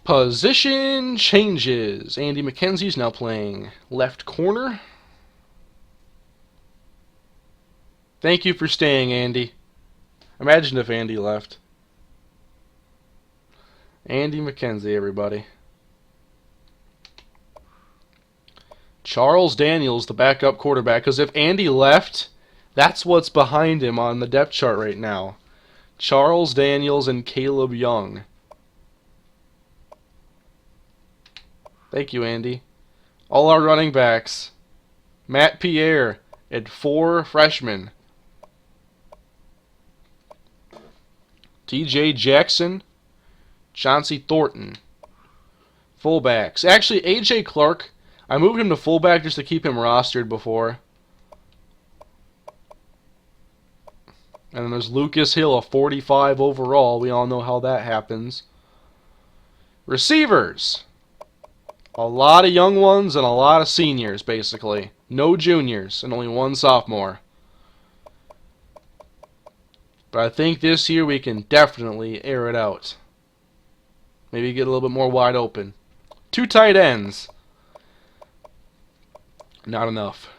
Position changes. Andy McKenzie's now playing left corner. Thank you for staying, Andy. Imagine if Andy left. Andy McKenzie, everybody. Charles Daniels, the backup quarterback. Because if Andy left, that's what's behind him on the depth chart right now. Charles Daniels and Caleb Young. Thank you, Andy. All our running backs. Matt Pierre and 4 freshmen. TJ Jackson, Chauncey Thornton. Fullbacks. Actually, AJ Clark, I moved him to fullback just to keep him rostered before. And then there's Lucas Hill, a 45 overall. We all know how that happens. Receivers. A lot of young ones and a lot of seniors, basically. No juniors and only 1 sophomore. But I think this year we can definitely air it out. Maybe get a little bit more wide open. 2 tight ends. Not enough.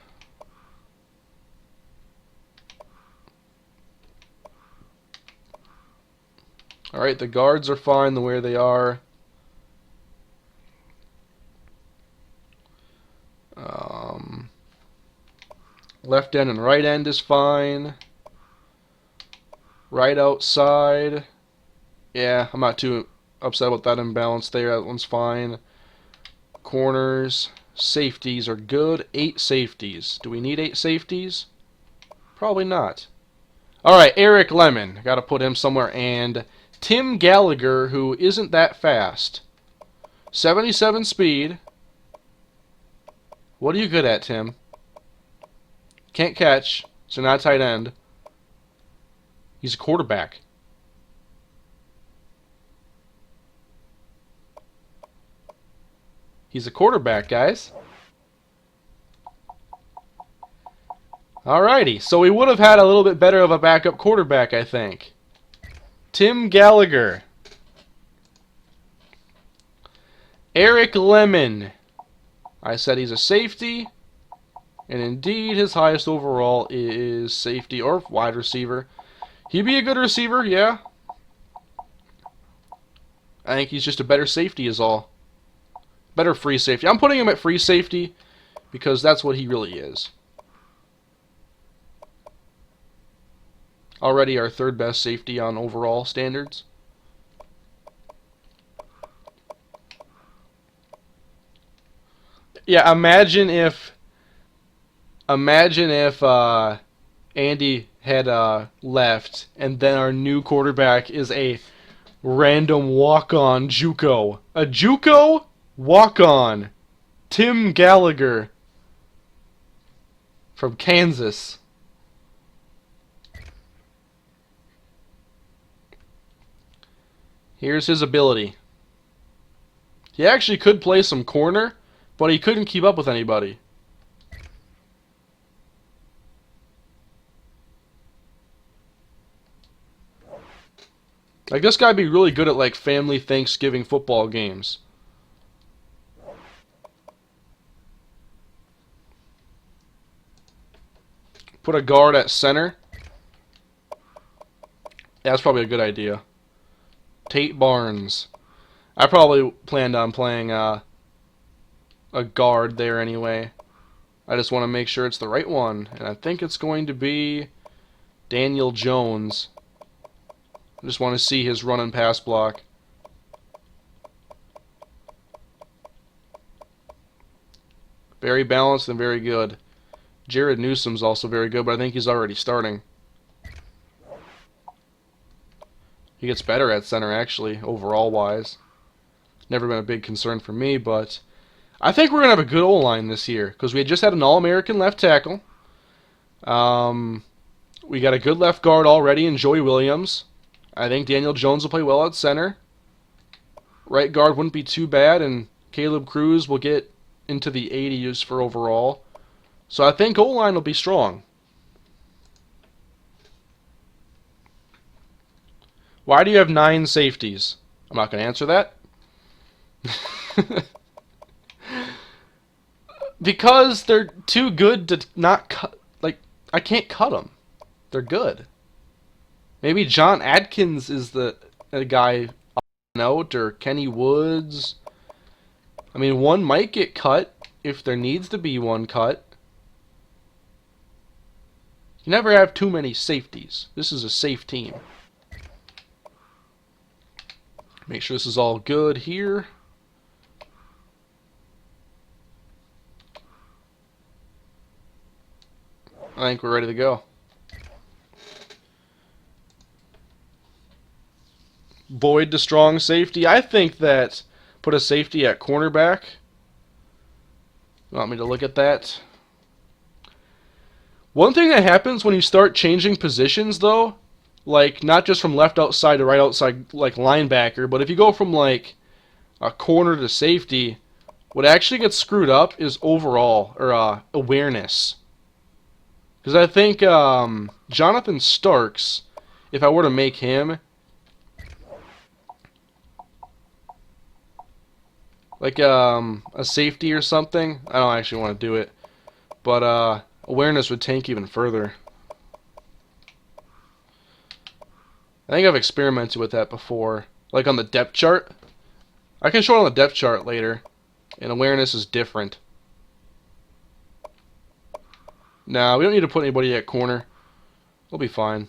Alright, the guards are fine the way they are. Left end and right end is fine. Right outside. Yeah, I'm not too upset about that imbalance there. That one's fine. Corners. Safeties are good. 8 safeties. Do we need 8 safeties? Probably not. Alright, Eric Lemon. Got to put him somewhere. And Tim Gallagher, who isn't that fast. 77 speed. What are you good at, Tim? Can't catch, so not tight end. He's a quarterback. He's a quarterback, guys. Alrighty, so we would have had a little bit better of a backup quarterback, I think. Tim Gallagher. Eric Lemon. I said he's a safety. And indeed, his highest overall is safety or wide receiver. He'd be a good receiver, yeah. I think he's just a better safety is all. Better free safety. I'm putting him at free safety because that's what he really is. Already our 3rd best safety on overall standards. Yeah, imagine if Andy had left, and then our new quarterback is a random walk-on JUCO. A JUCO walk-on. Tim Gallagher from Kansas. Here's his ability. He actually could play some corner, but he couldn't keep up with anybody. Like, this guy would be really good at, like, family Thanksgiving football games. Put a guard at center. That's probably a good idea. Tate Barnes. I probably planned on playing a guard there anyway. I just want to make sure it's the right one. And I think it's going to be Daniel Jones. I just want to see his run and pass block. Very balanced and very good. Jared Newsom's also very good, but I think he's already starting. He gets better at center, actually, overall-wise. Never been a big concern for me, but I think we're going to have a good O-line this year, because we had just had an All-American left tackle. We got a good left guard already in Joey Williams. I think Daniel Jones will play well at center. Right guard wouldn't be too bad, and Caleb Cruz will get into the 80s for overall. So I think O-line will be strong. Why do you have 9 safeties? I'm not going to answer that. Because they're too good to not cut. Like, I can't cut them. They're good. Maybe John Adkins is the guy out, or Kenny Woods. I mean, one might get cut if there needs to be one cut. You never have too many safeties. This is a safe team. Make sure this is all good here. I think we're ready to go. Boyd to strong safety. I think that put a safety at cornerback. You want me to look at that? One thing that happens when you start changing positions, though, like not just from left outside to right outside, like linebacker, but if you go from like a corner to safety, what actually gets screwed up is overall or awareness. Because I think Jonathan Starks, if I were to make him like a safety or something, I don't actually want to do it, but awareness would tank even further. I think I've experimented with that before, like on the depth chart. I can show it on the depth chart later, and awareness is different. Nah, we don't need to put anybody at corner. We'll be fine.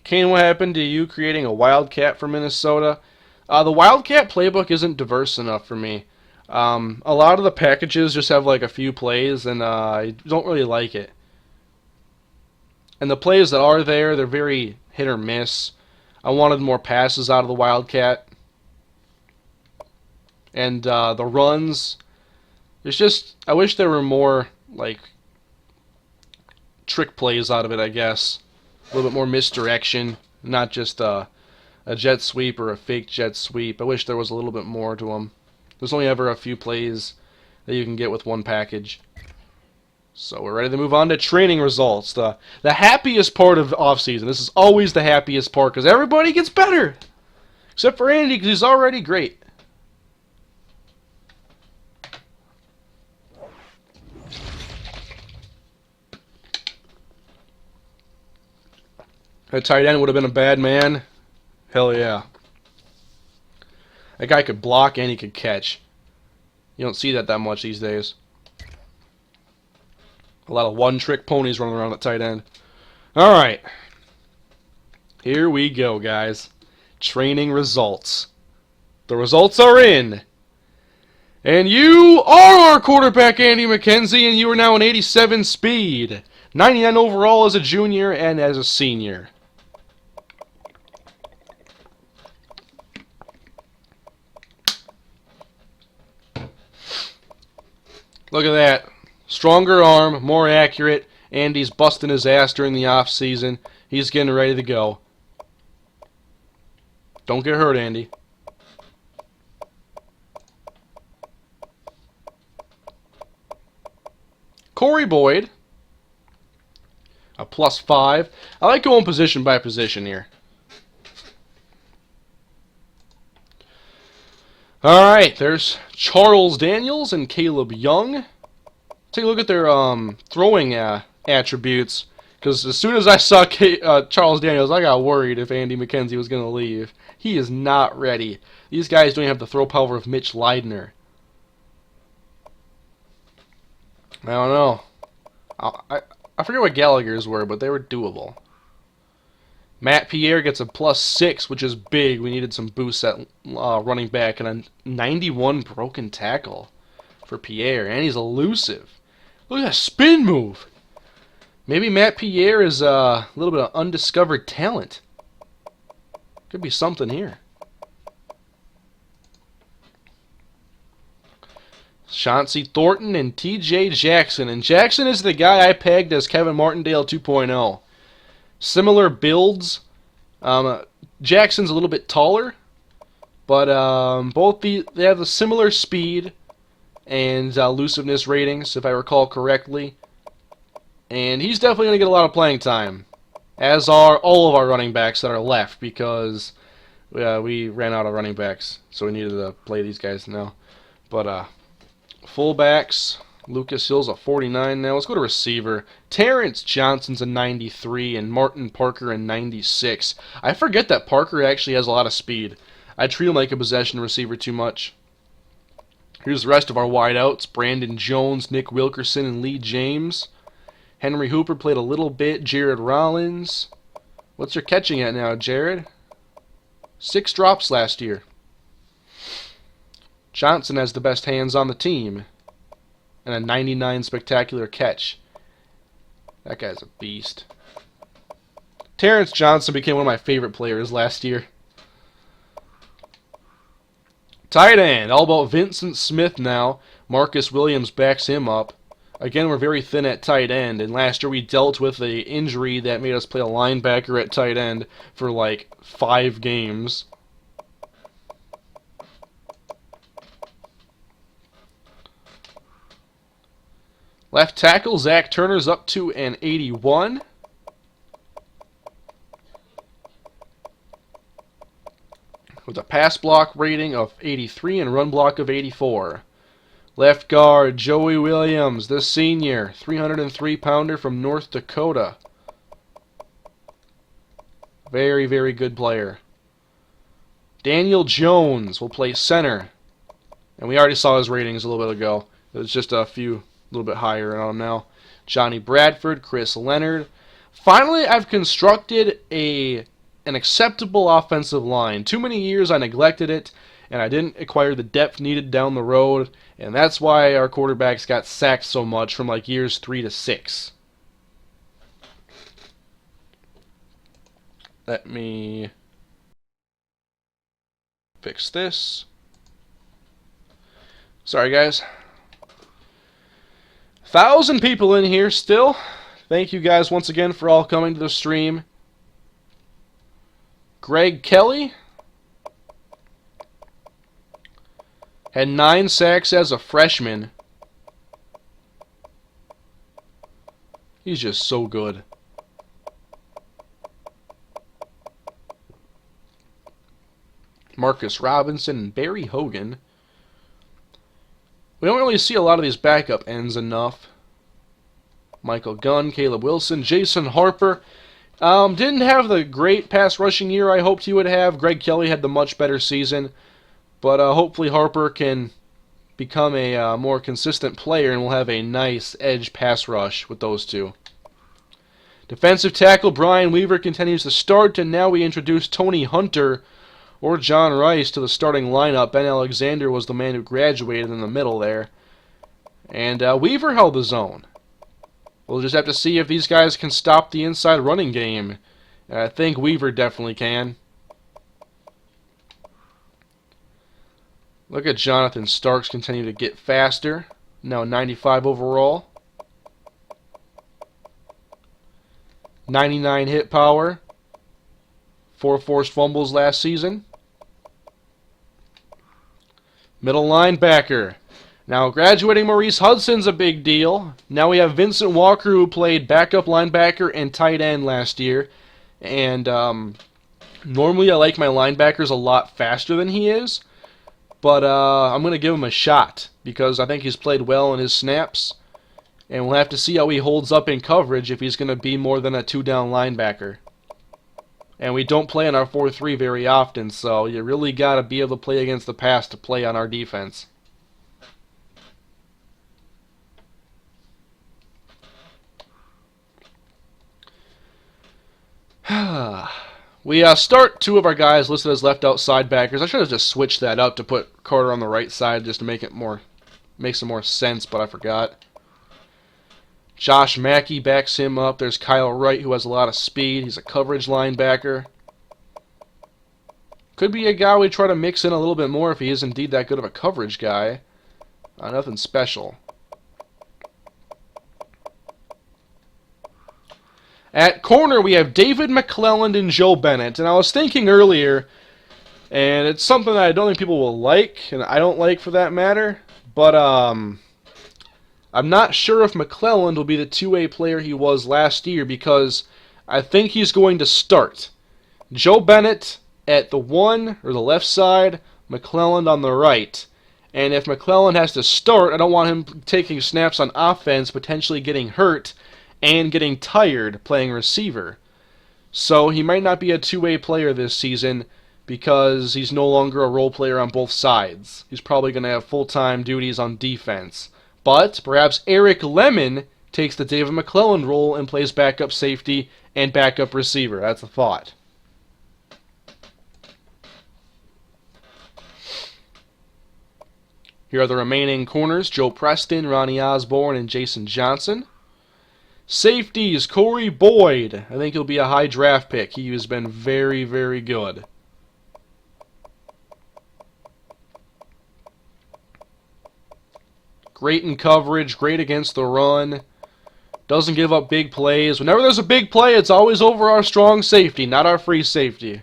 Kane, what happened to you creating a Wildcat for Minnesota? The Wildcat playbook isn't diverse enough for me. A lot of the packages just have like a few plays, and I don't really like it. And the plays that are there, they're very hit or miss. I wanted more passes out of the Wildcat. And the runs, it's just, I wish there were more like trick plays out of it, I guess. A little bit more misdirection, not just a jet sweep or a fake jet sweep. I wish there was a little bit more to them. There's only ever a few plays that you can get with one package. So we're ready to move on to training results. The happiest part of offseason. This is always the happiest part because everybody gets better. Except for Andy because he's already great. That tight end would have been a bad man. Hell yeah. That guy could block and he could catch. You don't see that much these days. A lot of one-trick ponies running around at tight end. Alright. Here we go, guys. Training results. The results are in. And you are our quarterback, Andy McKenzie, and you are now an 87 speed. 99 overall as a junior and as a senior. Look at that. Stronger arm, more accurate. Andy's busting his ass during the off-season. He's getting ready to go. Don't get hurt, Andy. Corey Boyd. A +5. I like going position by position here. Alright, there's Charles Daniels and Caleb Young. Take a look at their throwing attributes. Because as soon as I saw Charles Daniels, I got worried if Andy McKenzie was going to leave. He is not ready. These guys don't have the throw power of Mitch Leidner. I don't know. I forget what Gallagher's were, but they were doable. Matt Pierre gets a +6, which is big. We needed some boosts at running back, and a 91 broken tackle for Pierre, and he's elusive. Look at that spin move. Maybe Matt Pierre is a little bit of undiscovered talent. Could be something here. Chauncey Thornton and T.J. Jackson. And Jackson is the guy I pegged as Kevin Martindale 2.0. Similar builds. Jackson's a little bit taller, but both they have a similar speed and elusiveness ratings, if I recall correctly. And he's definitely going to get a lot of playing time. as are all of our running backs that are left because we ran out of running backs, so we needed to play these guys now. But fullbacks, Lucas Hill's a 49 now. Let's go to receiver. Terrence Johnson's a 93 and Martin Parker a 96. I forget that Parker actually has a lot of speed. I treat him like a possession receiver too much. Here's the rest of our wideouts. Brandon Jones, Nick Wilkerson, and Lee James. Henry Hooper played a little bit. Jared Rollins. What's your catching at now, Jared? 6 drops last year. Johnson has the best hands on the team. And a 99 spectacular catch. That guy's a beast. Terrence Johnson became one of my favorite players last year. Tight end, all about Vincent Smith now. Marcus Williams backs him up. Again, we're very thin at tight end, and last year we dealt with an injury that made us play a linebacker at tight end for like 5 games. Left tackle, Zach Turner's up to an 81. With a pass block rating of 83 and run block of 84. Left guard, Joey Williams, the senior, 303-pounder from North Dakota. Very, very good player. Daniel Jones will play center. And we already saw his ratings a little bit ago. It was just a little bit higher on him now. Johnny Bradford, Chris Leonard. Finally, I've constructed an acceptable offensive line. Too many years I neglected it, and I didn't acquire the depth needed down the road, and that's why our quarterbacks got sacked so much from like years 3 to 6. Let me fix this. Sorry, guys. 1,000 people in here still. Thank you guys once again for all coming to the stream. Greg Kelly had 9 sacks as a freshman. He's just so good. Marcus Robinson and Barry Hogan. We don't really see a lot of these backup ends enough. Michael Gunn, Caleb Wilson, Jason Harper. Didn't have the great pass rushing year I hoped he would have. Greg Kelly had the much better season. But hopefully Harper can become a more consistent player and we'll have a nice edge pass rush with those two. Defensive tackle Brian Weaver continues to start, and now we introduce Tony Hunter or John Rice to the starting lineup. Ben Alexander was the man who graduated in the middle there. And Weaver held the zone. We'll just have to see if these guys can stop the inside running game. And I think Weaver definitely can. Look at Jonathan Starks continue to get faster. Now 95 overall. 99 hit power. 4 forced fumbles last season. Middle linebacker. Now, graduating Maurice Hudson's a big deal. Now we have Vincent Walker, who played backup linebacker and tight end last year. And normally I like my linebackers a lot faster than he is. But I'm going to give him a shot because I think he's played well in his snaps. And we'll have to see how he holds up in coverage if he's going to be more than a 2-down linebacker. And we don't play in our 4-3 very often, so you really got to be able to play against the pass to play on our defense. We start 2 of our guys listed as left outside backers. I should have just switched that up to put Carter on the right side just to make some more sense, but I forgot. Josh Mackey backs him up. There's Kyle Wright, who has a lot of speed. He's a coverage linebacker. Could be a guy we try to mix in a little bit more if he is indeed that good of a coverage guy. Nothing special. At corner, we have David McClelland and Joe Bennett. And I was thinking earlier, and it's something that I don't think people will like, and I don't like for that matter, but I'm not sure if McClelland will be the 2A player he was last year because I think he's going to start. Joe Bennett at the 1 or the left side, McClelland on the right. And if McClelland has to start, I don't want him taking snaps on offense, potentially getting hurt and getting tired playing receiver. So he might not be a two-way player this season because he's no longer a role player on both sides. He's probably going to have full-time duties on defense. But perhaps Eric Lemon takes the David McClelland role and plays backup safety and backup receiver. That's a thought. Here are the remaining corners: Joe Preston, Ronnie Osborne, and Jason Johnson. Safeties: Corey Boyd. I think he'll be a high draft pick. He has been very, very good. Great in coverage, great against the run. Doesn't give up big plays. Whenever there's a big play, it's always over our strong safety, not our free safety.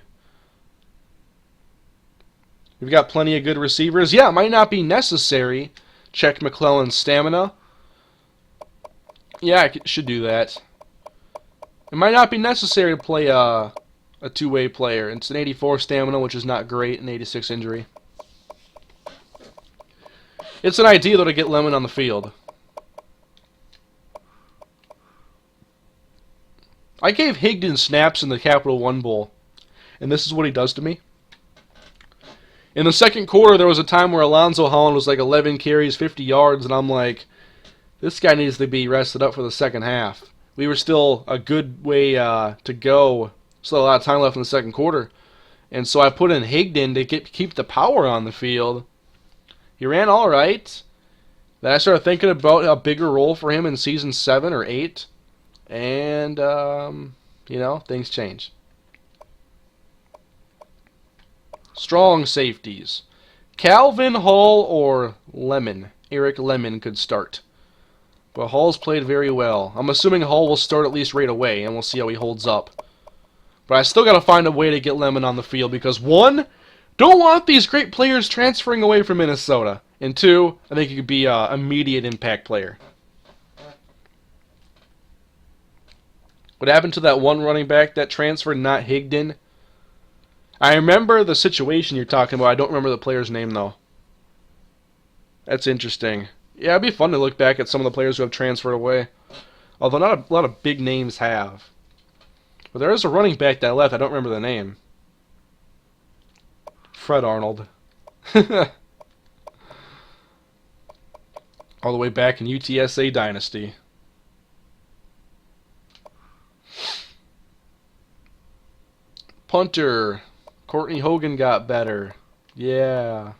We've got plenty of good receivers. Yeah, it might not be necessary. Check McClelland's stamina. Yeah, I should do that. It might not be necessary to play a two-way player. It's an 84 stamina, which is not great, an 86 injury. It's an idea, though, to get Lemon on the field. I gave Higdon snaps in the Capital One Bowl, and this is what he does to me. In the second quarter, there was a time where Alonzo Holland was like 11 carries, 50 yards, and I'm like, this guy needs to be rested up for the second half. We were still a good way to go. Still a lot of time left in the second quarter. And so I put in Higdon to keep the power on the field. He ran all right. Then I started thinking about a bigger role for him in season 7 or 8. And, things change. Strong safeties: Calvin, Hall, or Lemon. Eric Lemon could start. But Hall's played very well. I'm assuming Hall will start at least right away, and we'll see how he holds up. But I still got to find a way to get Lemon on the field because, 1, don't want these great players transferring away from Minnesota. And 2, I think he could be an immediate impact player. What happened to that one running back that transferred, not Higdon? I remember the situation you're talking about. I don't remember the player's name, though. That's interesting. Yeah, it'd be fun to look back at some of the players who have transferred away. Although not a lot of big names have. But there is a running back that left. I don't remember the name. Fred Arnold. All the way back in UTSA Dynasty. Punter. Courtney Hogan got better. Yeah.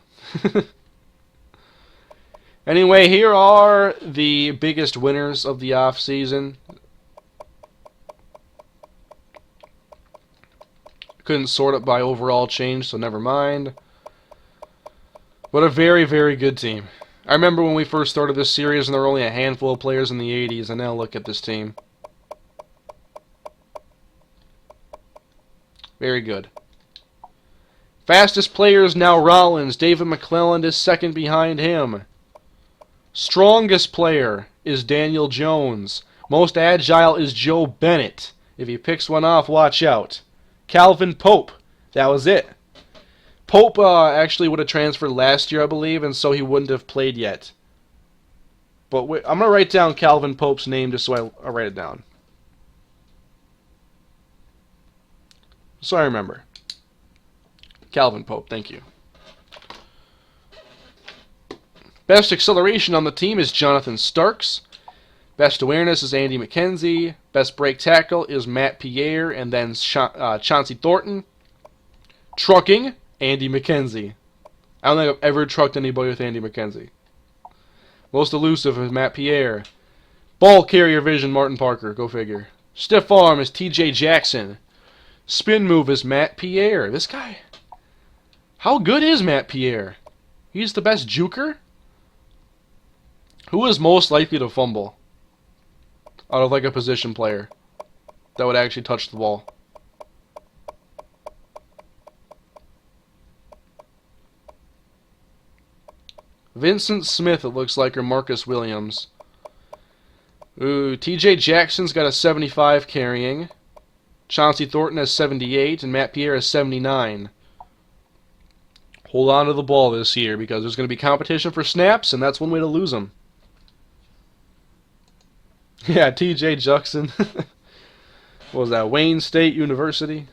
Anyway, here are the biggest winners of the offseason. Couldn't sort it by overall change, so never mind. But a very, very good team. I remember when we first started this series and there were only a handful of players in the 80s, and now look at this team. Very good. Fastest player is now Rollins. David McClelland is second behind him. Strongest player is Daniel Jones. Most agile is Joe Bennett. If he picks one off, watch out. Calvin Pope. That was it. Pope actually would have transferred last year, I believe, and so he wouldn't have played yet. But I'm going to write down Calvin Pope's name just so I write it down. So I remember. Calvin Pope, thank you. Best acceleration on the team is Jonathan Starks. Best awareness is Andy McKenzie. Best break tackle is Matt Pierre, and then Chauncey Thornton. Trucking, Andy McKenzie. I don't think I've ever trucked anybody with Andy McKenzie. Most elusive is Matt Pierre. Ball carrier vision, Martin Parker. Go figure. Stiff arm is TJ Jackson. Spin move is Matt Pierre. This guy... How good is Matt Pierre? He's the best juker? Who is most likely to fumble out of like a position player that would actually touch the ball? Vincent Smith, it looks like, or Marcus Williams. Ooh, TJ Jackson's got a 75 carrying. Chauncey Thornton has 78, and Matt Pierre has 79. Hold on to the ball this year because there's going to be competition for snaps, and that's one way to lose them. Yeah, T.J. Juxon. What was that, Wayne State University?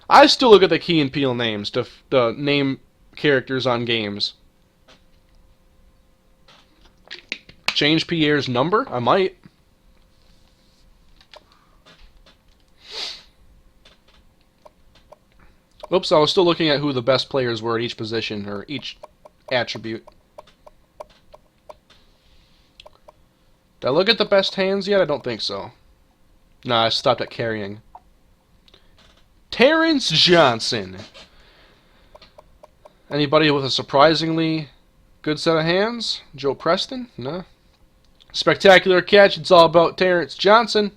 I still look at the Key and Peele names to name characters on games. Change Pierre's number? I might. Oops, I was still looking at who the best players were at each position, or each attribute. Did I look at the best hands yet? I don't think so. Nah, I stopped at carrying. Terrence Johnson. Anybody with a surprisingly good set of hands? Joe Preston? No. Spectacular catch. It's all about Terrence Johnson.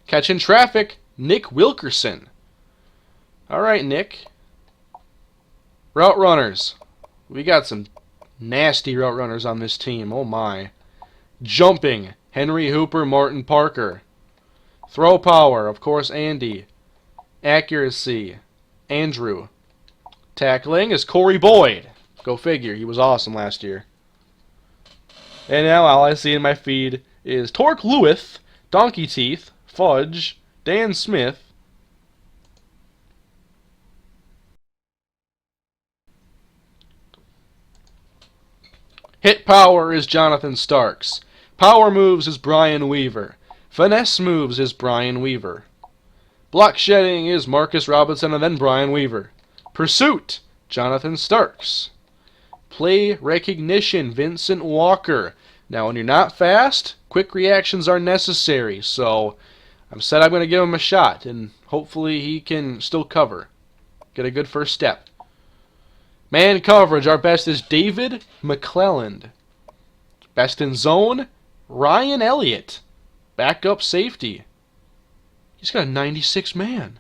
Catching traffic. Nick Wilkerson. Alright, Nick. Route runners. We got some nasty route runners on this team. Oh my. Jumping. Henry Hooper, Martin Parker. Throw power. Of course, Andy. Accuracy. Andrew. Tackling is Corey Boyd. Go figure. He was awesome last year. And now all I see in my feed is Torque Lewis, Donkey Teeth, Fudge, Dan Smith. Hit power is Jonathan Starks. Power moves is Brian Weaver. Finesse moves is Brian Weaver. Block shedding is Marcus Robinson and then Brian Weaver. Pursuit, Jonathan Starks. Play recognition, Vincent Walker. Now, when you're not fast, quick reactions are necessary. So, I'm going to give him a shot, and hopefully he can still cover. Get a good first step. Man coverage, our best is David McClelland. Best in zone, Ryan Elliott. Backup safety. He's got a 96 man.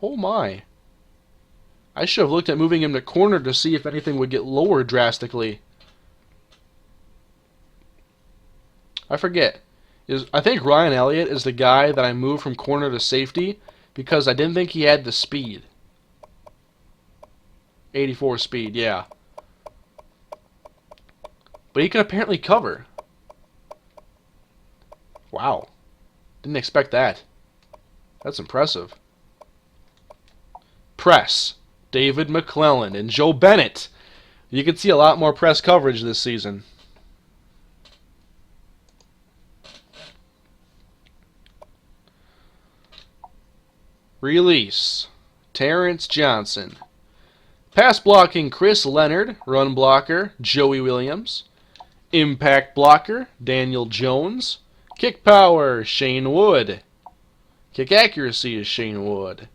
Oh my. I should have looked at moving him to corner to see if anything would get lower drastically. I forget. I think Ryan Elliott is the guy that I moved from corner to safety because I didn't think he had the speed. 84 speed, yeah. But he can apparently cover. Wow. Didn't expect that. That's impressive. Press. David McClelland and Joe Bennett. You can see a lot more press coverage this season. Release. Terrence Johnson. Pass blocking, Chris Leonard. Run blocker, Joey Williams. Impact blocker, Daniel Jones. Kick power, Shane Wood. Kick accuracy is Shane Wood.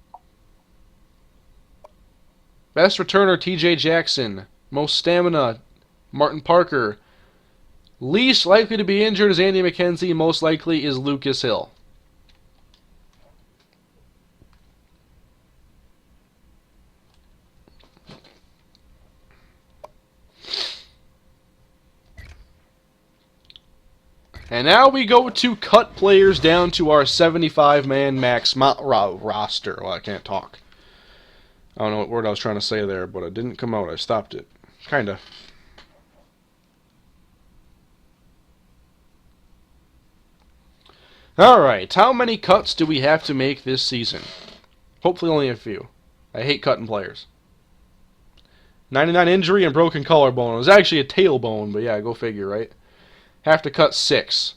Best returner, TJ Jackson. Most stamina, Martin Parker. Least likely to be injured is Andy McKenzie. Most likely is Lucas Hill. And now we go to cut players down to our 75-man max roster. Well, I can't talk. I don't know what word I was trying to say there, but it didn't come out. I stopped it. Kinda. Alright, how many cuts do we have to make this season? Hopefully only a few. I hate cutting players. 99 injury and broken collarbone. It was actually a tailbone, but yeah, go figure, right? Have to cut 6.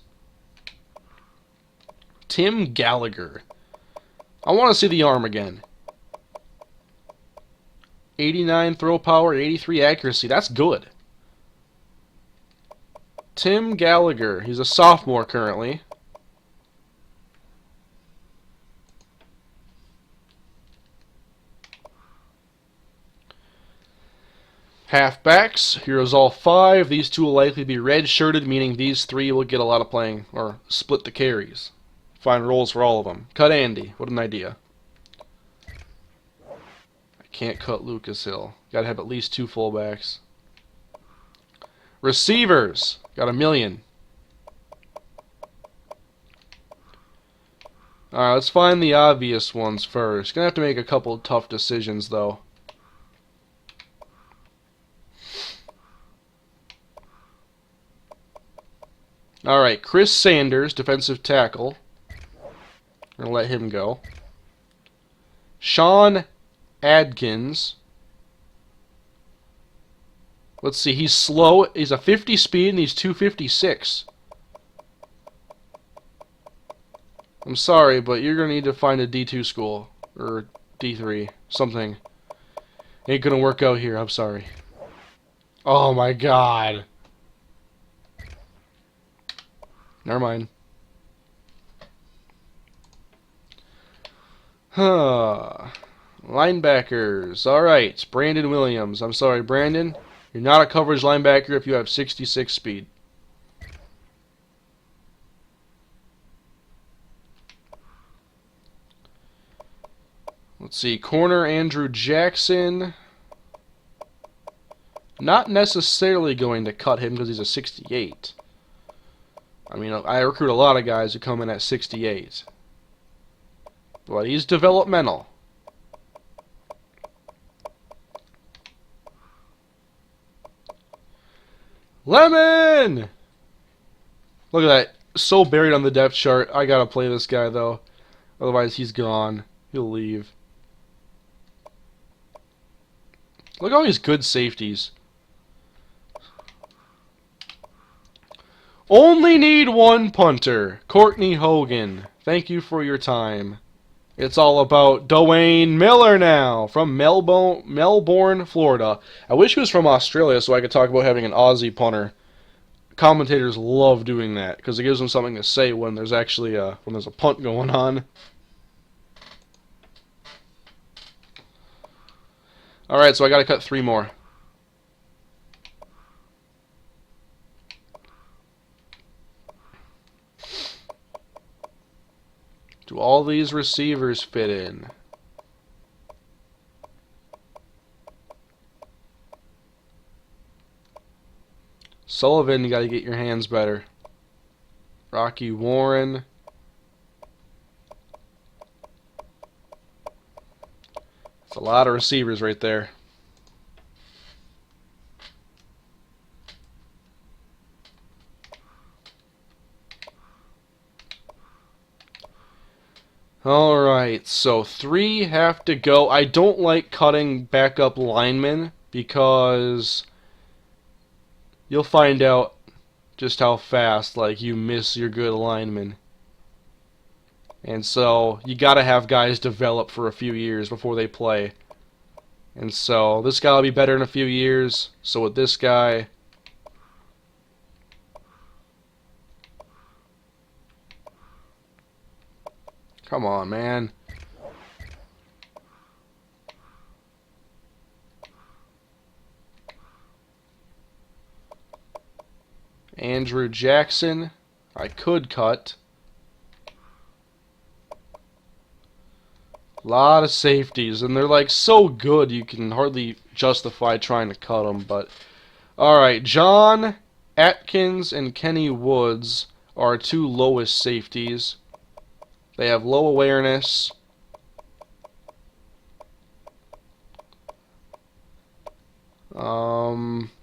Tim Gallagher. I want to see the arm again. 89 throw power, 83 accuracy. That's good. Tim Gallagher. He's a sophomore currently. Halfbacks, here's all 5. These 2 will likely be red-shirted, meaning these 3 will get a lot of playing, or split the carries. Find roles for all of them. Cut Andy. What an idea. I can't cut Lucas Hill. Gotta have at least 2 fullbacks. Receivers. Got a million. Alright, let's find the obvious ones first. Gonna have to make a couple tough decisions, though. Alright, Chris Sanders, defensive tackle. Gonna let him go. Sean Adkins. Let's see, he's slow. He's a 50 speed and he's 256. I'm sorry, but you're going to need to find a D2 school. Or D3. Something. Ain't going to work out here, I'm sorry. Oh my god. Never mind. Huh. Linebackers. Alright, Brandon Williams. I'm sorry, Brandon. You're not a coverage linebacker if you have 66 speed. Let's see, corner Andrew Jackson. Not necessarily going to cut him because he's a 68. I mean, I recruit a lot of guys who come in at 68. But he's developmental. Lemon! Look at that. So buried on the depth chart. I gotta play this guy, though. Otherwise, he's gone. He'll leave. Look at all these good safeties. Only need one punter. Courtney Hogan. Thank you for your time. It's all about Dwayne Miller now from Melbourne, Florida. I wish he was from Australia so I could talk about having an Aussie punter. Commentators love doing that because it gives them something to say when there's actually when there's a punt going on. All right, so I got to cut 3 more. Do all these receivers fit in? Sullivan, you got to get your hands better. Rocky Warren. That's a lot of receivers right there. Alright, so 3 have to go. I don't like cutting backup linemen because you'll find out just how fast you miss your good linemen. And so you gotta have guys develop for a few years before they play. And so this guy will be better in a few years. So with this guy, come on, man. Andrew Jackson, I could cut. A lot of safeties, and they're so good you can hardly justify trying to cut them. But alright, John Atkins and Kenny Woods are 2 lowest safeties. They have low awareness.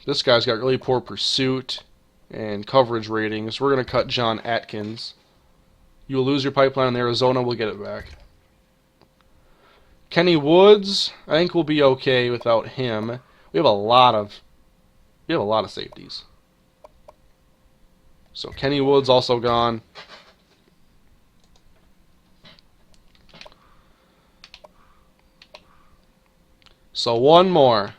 This guy's got really poor pursuit and coverage ratings. We're going to cut John Atkins. You will lose your pipeline in Arizona. We'll get it back. Kenny Woods, I think we'll be okay without him. We have a lot of safeties. So Kenny Woods also gone. So 1 more.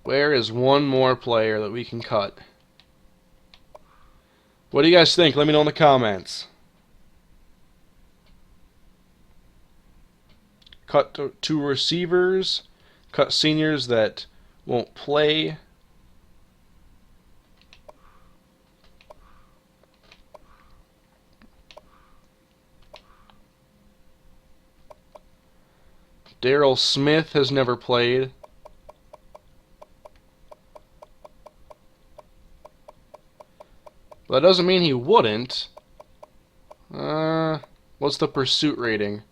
Where is 1 more player that we can cut? What do you guys think? Let me know in the comments. Cut 2 receivers. Cut seniors that won't play. Daryl Smith has never played. But that doesn't mean he wouldn't. What's the pursuit rating?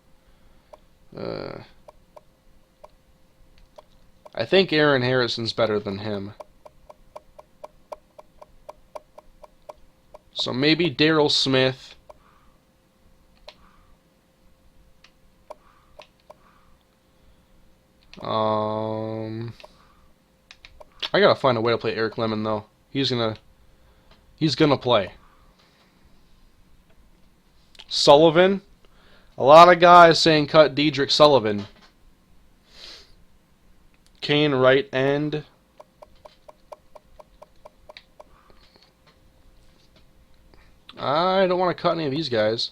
I think Aaron Harrison's better than him. So maybe Daryl Smith. I gotta find a way to play Eric Lemon though. He's gonna play. Sullivan. A lot of guys saying cut Dedrick Sullivan. Kane right end. I don't want to cut any of these guys.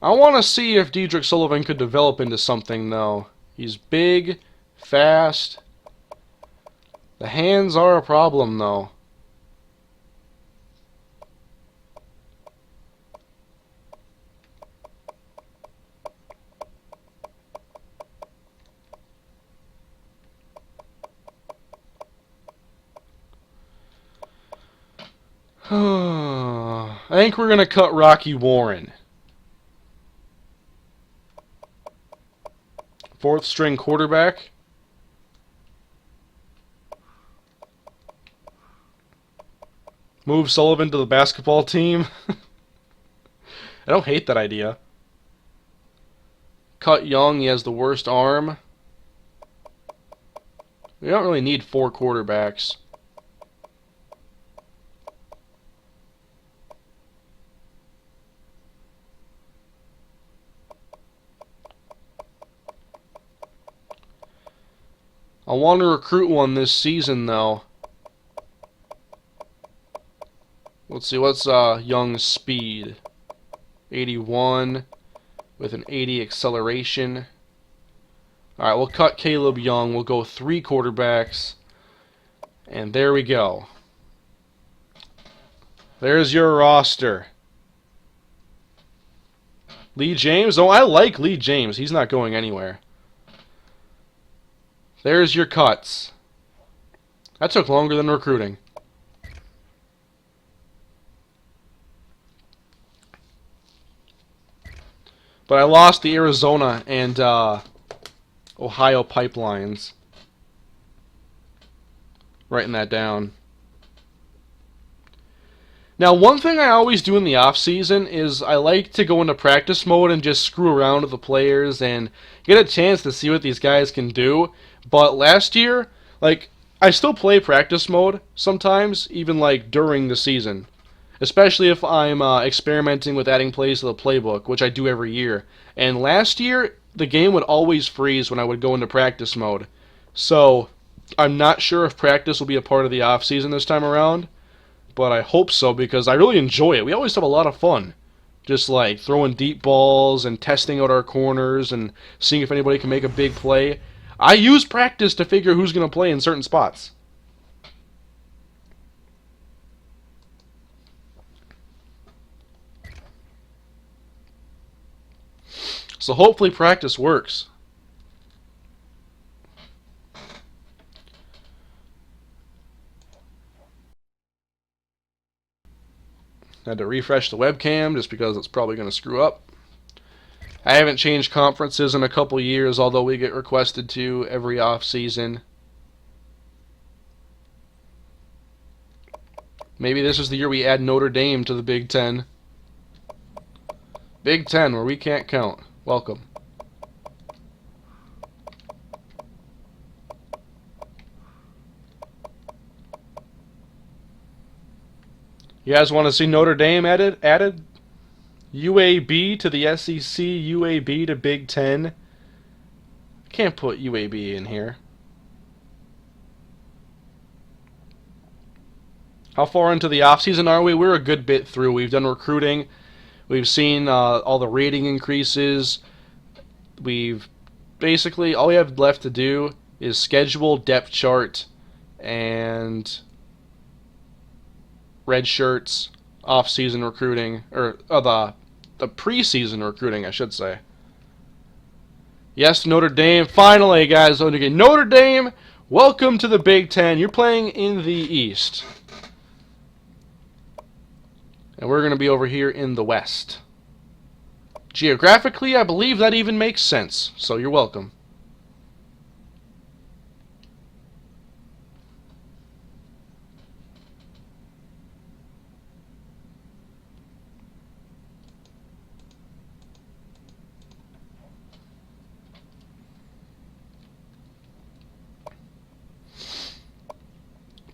I want to see if Dedrick Sullivan could develop into something, though. He's big, fast. The hands are a problem, though. I think we're going to cut Rocky Warren. Fourth string quarterback. Move Sullivan to the basketball team. I don't hate that idea. Cut Young, he has the worst arm. We don't really need 4 quarterbacks. I want to recruit one this season, though. Let's see, what's Young's speed? 81 with an 80 acceleration. Alright, we'll cut Caleb Young. We'll go 3 quarterbacks. And there we go. There's your roster. Lee James? Oh, I like Lee James. He's not going anywhere. There's your cuts. That took longer than recruiting. But I lost the Arizona and Ohio pipelines. Writing that down. Now, one thing I always do in the off-season is I like to go into practice mode and just screw around with the players and get a chance to see what these guys can do. But last year, like, I still play practice mode sometimes, even like during the season. Especially if I'm experimenting with adding plays to the playbook, which I do every year. And last year, the game would always freeze when I would go into practice mode. So, I'm not sure if practice will be a part of the off-season this time around. But I hope so, because I really enjoy it. We always have a lot of fun. Just like throwing deep balls and testing out our corners and seeing if anybody can make a big play. I use practice to figure who's going to play in certain spots. So hopefully practice works. Had to refresh the webcam just because it's probably going to screw up. I haven't changed conferences in a couple years, although we get requested to every off-season. Maybe this is the year we add Notre Dame to the Big Ten. Big Ten, where we can't count. Welcome. You guys want to see Notre Dame added? UAB to the SEC, UAB to Big Ten. I can't put UAB in here. How far into the offseason are we? We're a good bit through. We've done recruiting. We've seen all the rating increases. We've basically, all we have left to do is schedule, depth chart, and red shirts, off-season recruiting, or the the preseason recruiting, I should say. Yes, Notre Dame. Finally, guys, Notre Dame, welcome to the Big Ten. You're playing in the East. And we're going to be over here in the West. Geographically, I believe that even makes sense, so you're welcome.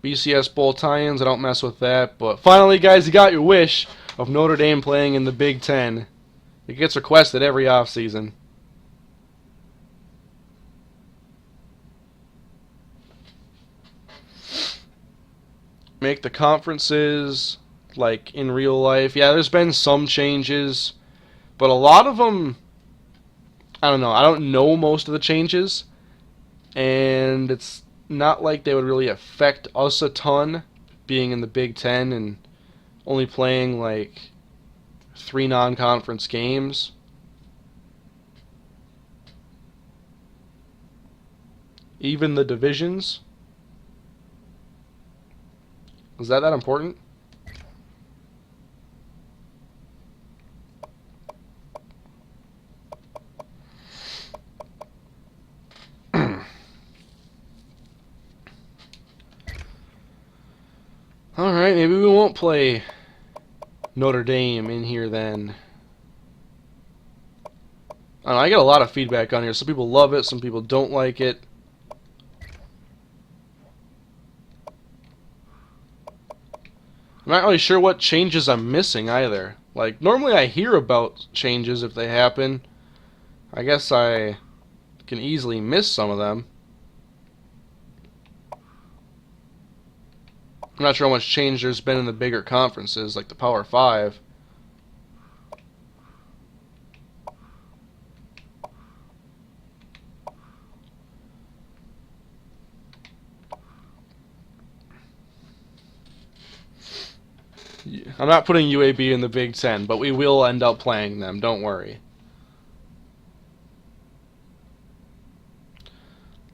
BCS Bowl tie-ins, I don't mess with that. But finally, guys, you got your wish of Notre Dame playing in the Big Ten. It gets requested every offseason. Make the conferences like in real life. Yeah, there's been some changes, but a lot of them, I don't know. I don't know most of the changes, and it's not like they would really affect us a ton, being in the Big Ten and only playing like 3 non-conference games. Even the divisions. Is that important? Alright, maybe we won't play Notre Dame in here then. I don't know, I get a lot of feedback on here. Some people love it, some people don't like it. I'm not really sure what changes I'm missing either. Like, normally I hear about changes if they happen. I guess I can easily miss some of them. I'm not sure how much change there's been in the bigger conferences, like the Power 5. I'm not putting UAB in the Big Ten, but we will end up playing them, don't worry.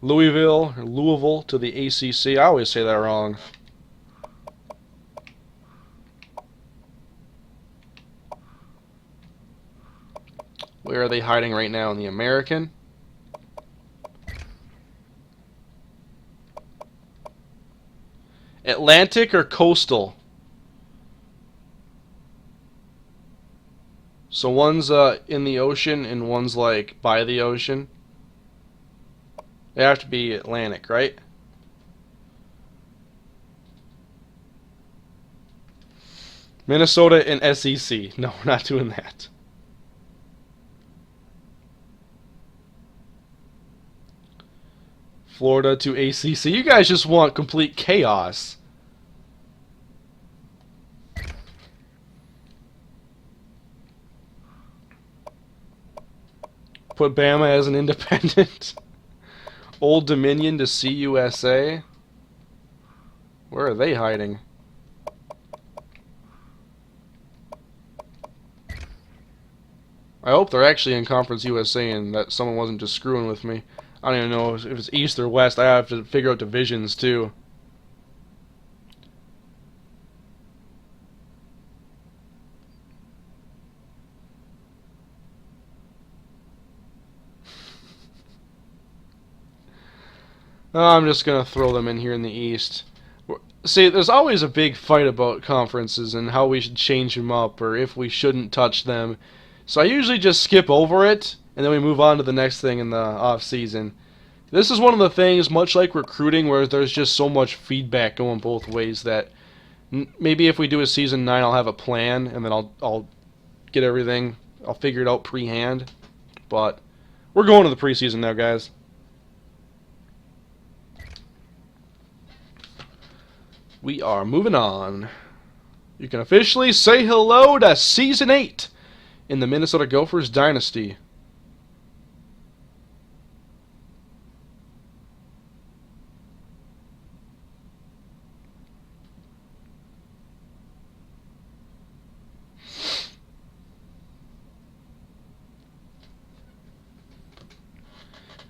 Louisville to the ACC. I always say that wrong. Where are they hiding right now? In the American? Atlantic or Coastal? So one's in the ocean and one's like by the ocean. They have to be Atlantic, right? Minnesota and SEC. No, we're not doing that. Florida to ACC. You guys just want complete chaos. Put Bama as an independent. Old Dominion to CUSA. Where are they hiding? I hope they're actually in Conference USA and that someone wasn't just screwing with me. I don't even know if it's East or West. I have to figure out divisions too. I'm just going to throw them in here in the East. See, there's always a big fight about conferences and how we should change them up or if we shouldn't touch them. So I usually just skip over it and then we move on to the next thing in the off-season. This is one of the things, much like recruiting, where there's just so much feedback going both ways that maybe if we do a Season 9, I'll have a plan and then I'll get everything. I'll figure it out pre-hand. But we're going to the preseason now, guys. We are moving on. You can officially say hello to Season 8 in the Minnesota Gophers Dynasty.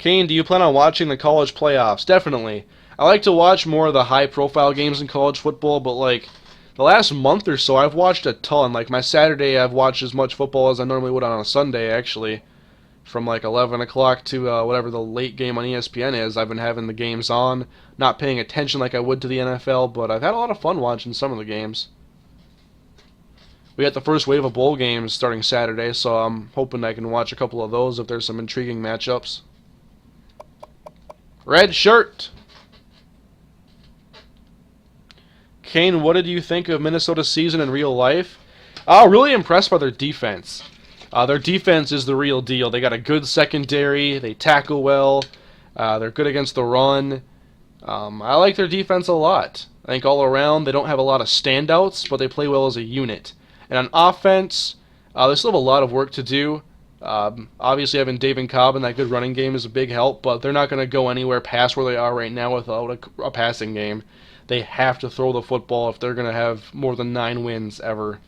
Kane, do you plan on watching the college playoffs? Definitely. I like to watch more of the high-profile games in college football, but like the last month or so, I've watched a ton. Like my Saturday, I've watched as much football as I normally would on a Sunday, actually. From like 11 o'clock to whatever the late game on ESPN is. I've been having the games on, not paying attention like I would to the NFL, but I've had a lot of fun watching some of the games. We got the first wave of bowl games starting Saturday, so I'm hoping I can watch a couple of those if there's some intriguing matchups. Red shirt! Kane, what did you think of Minnesota's season in real life? Really impressed by their defense. Their defense is the real deal. They got a good secondary. They tackle well. They're good against the run. I like their defense a lot. I think all around they don't have a lot of standouts, but they play well as a unit. And on offense, they still have a lot of work to do. Obviously, having David Cobb in that good running game is a big help, but they're not going to go anywhere past where they are right now without a passing game. They have to throw the football if they're going to have more than 9 wins ever.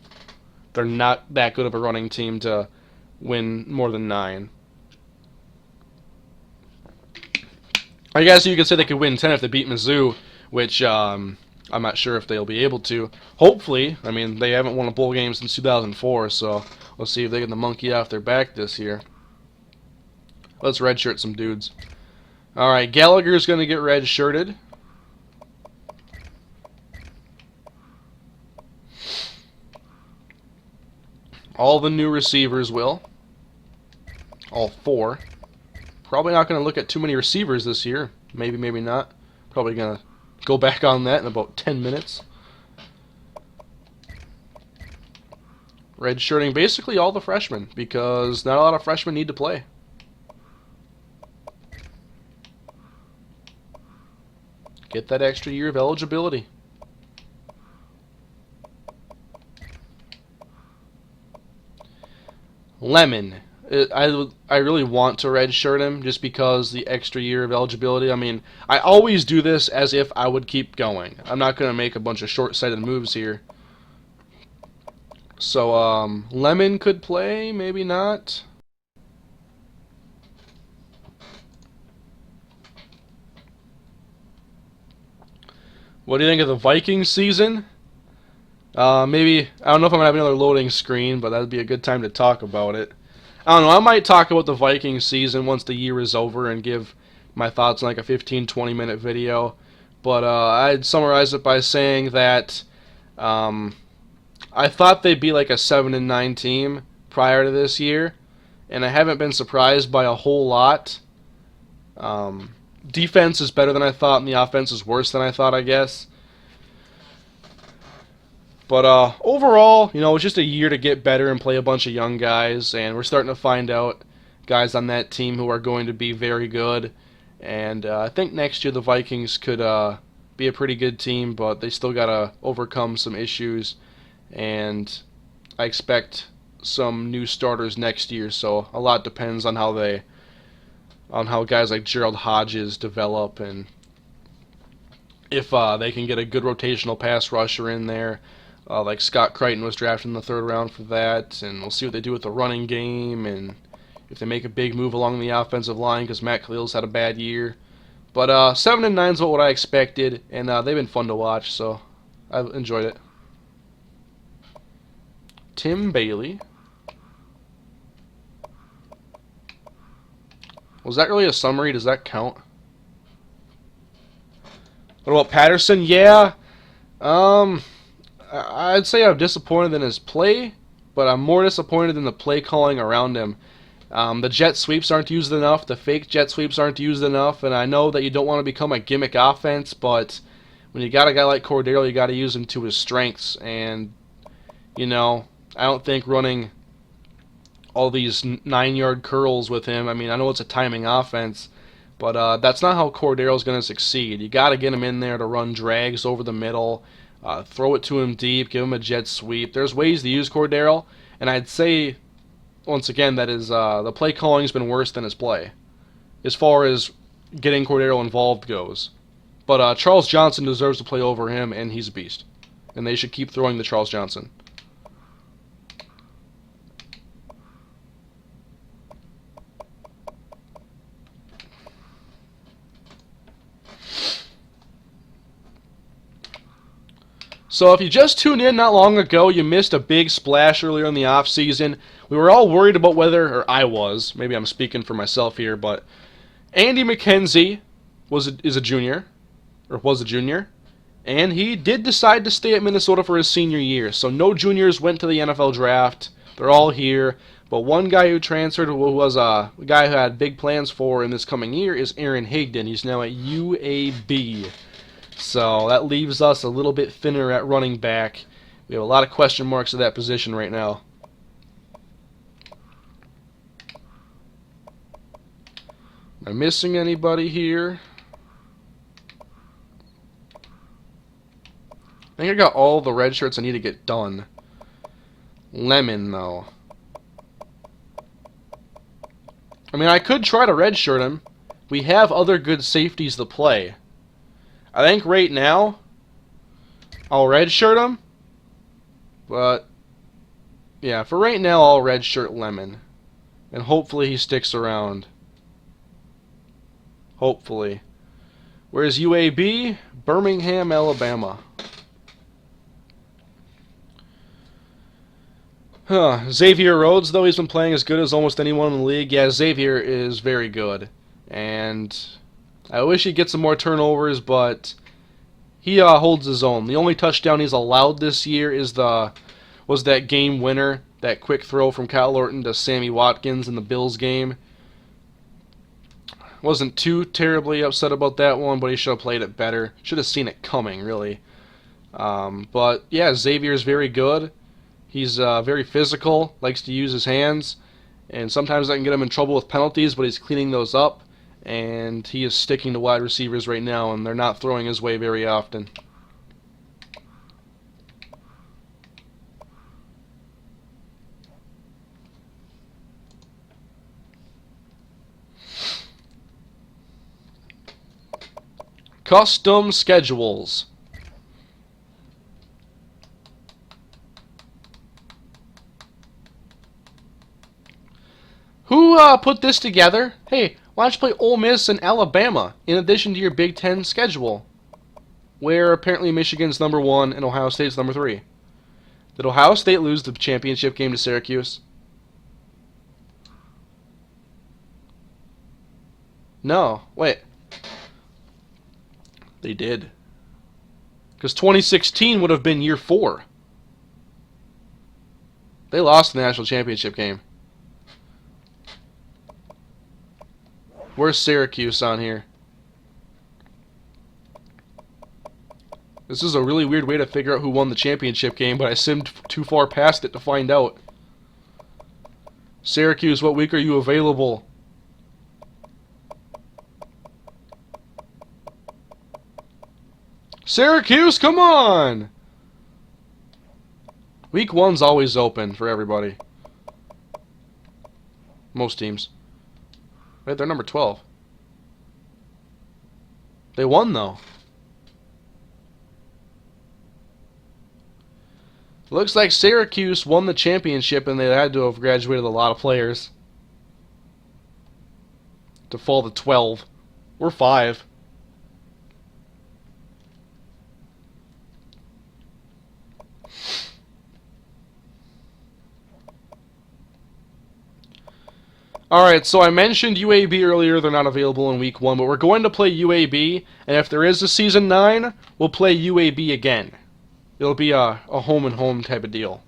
They're not that good of a running team to win more than 9. I guess you could say they could win 10 if they beat Mizzou, which I'm not sure if they'll be able to. Hopefully. I mean, they haven't won a bowl game since 2004, so we'll see if they get the monkey off their back this year. Let's redshirt some dudes. Alright, Gallagher's going to get redshirted. All the new receivers will. All 4. Probably not going to look at too many receivers this year. Maybe, maybe not. Probably going to go back on that in about 10 minutes. Redshirting basically all the freshmen, because not a lot of freshmen need to play. Get that extra year of eligibility. Lemon. I really want to redshirt him just because the extra year of eligibility. I mean, I always do this as if I would keep going. I'm not going to make a bunch of short-sighted moves here. So, Lemon could play, maybe not. What do you think of the Vikings season? Maybe, I don't know if I'm going to have another loading screen, but that would be a good time to talk about it. I don't know, I might talk about the Vikings season once the year is over and give my thoughts in like a 15-20 minute video. But I'd summarize it by saying that I thought they'd be like a 7-9 team prior to this year, and I haven't been surprised by a whole lot. Defense is better than I thought, and the offense is worse than I thought, I guess. But overall, you know, it's just a year to get better and play a bunch of young guys, and we're starting to find out guys on that team who are going to be very good. And I think next year the Vikings could be a pretty good team, but they still got to overcome some issues. And I expect some new starters next year, so a lot depends on how guys like Gerald Hodges develop, and if they can get a good rotational pass rusher in there. Like Scott Crichton was drafted in the 3rd round for that, and we'll see what they do with the running game, and if they make a big move along the offensive line, because Matt Khalil's had a bad year. But 7-9 is what I expected, and they've been fun to watch, so I've enjoyed it. Tim Bailey. Was that really a summary? Does that count? What about Patterson? Yeah. I'd say I'm disappointed in his play, but I'm more disappointed in the play calling around him. The jet sweeps aren't used enough. The fake jet sweeps aren't used enough. And I know that you don't want to become a gimmick offense, but when you got a guy like Cordero, you got to use him to his strengths. And, you know, I don't think running all these 9-yard curls with him, I mean, I know it's a timing offense, but that's not how Cordero's going to succeed. You got to get him in there to run drags over the middle, throw it to him deep, give him a jet sweep. There's ways to use Cordero, and I'd say, once again, that is the play calling's been worse than his play, as far as getting Cordero involved goes. But Charles Johnson deserves to play over him, and he's a beast. And they should keep throwing to Charles Johnson. So if you just tuned in not long ago, you missed a big splash earlier in the offseason. We were all worried about whether, or I was, maybe I'm speaking for myself here, but Andy McKenzie is a junior, or was a junior, and he did decide to stay at Minnesota for his senior year. So no juniors went to the NFL draft. They're all here. But one guy who transferred, who was a guy who had big plans for in this coming year, is Aaron Higdon. He's now at UAB. So that leaves us a little bit thinner at running back. We have a lot of question marks at that position right now. Am I missing anybody here? I think I got all the red shirts I need to get done. Lemon, though. I mean, I could try to redshirt him. We have other good safeties to play. I think right now, I'll redshirt him. But, yeah, for right now, I'll redshirt Lemon. And hopefully he sticks around. Hopefully. Where's UAB? Birmingham, Alabama. Xavier Rhodes, though, he's been playing as good as almost anyone in the league. Yeah, Xavier is very good. And I wish he'd get some more turnovers, but he holds his own. The only touchdown he's allowed this year was that game winner, that quick throw from Kyle Orton to Sammy Watkins in the Bills game. Wasn't too terribly upset about that one, but he should have played it better. Should have seen it coming, really. But, yeah, Xavier's very good. He's very physical, likes to use his hands, and sometimes that can get him in trouble with penalties, but he's cleaning those up, and he is sticking to wide receivers right now, and they're not throwing his way very often. Custom schedules. Who put this together? Hey, why don't you play Ole Miss and Alabama in addition to your Big Ten schedule, where apparently Michigan's number 1 and Ohio State's number 3? Did Ohio State lose the championship game to Syracuse? No. Wait. They did. Because 2016 would have been year 4. They lost the national championship game. Where's Syracuse on here? This is a really weird way to figure out who won the championship game, but I simmed too far past it to find out. Syracuse, what week are you available? Syracuse, come on! Week 1's always open for everybody. Most teams. Right, they're number 12. They won, though. Looks like Syracuse won the championship, and they had to have graduated a lot of players to fall to 12. We're 5. Alright, so I mentioned UAB earlier. They're not available in Week 1, but we're going to play UAB, and if there is a Season 9, we'll play UAB again. It'll be a home-and-home type of deal.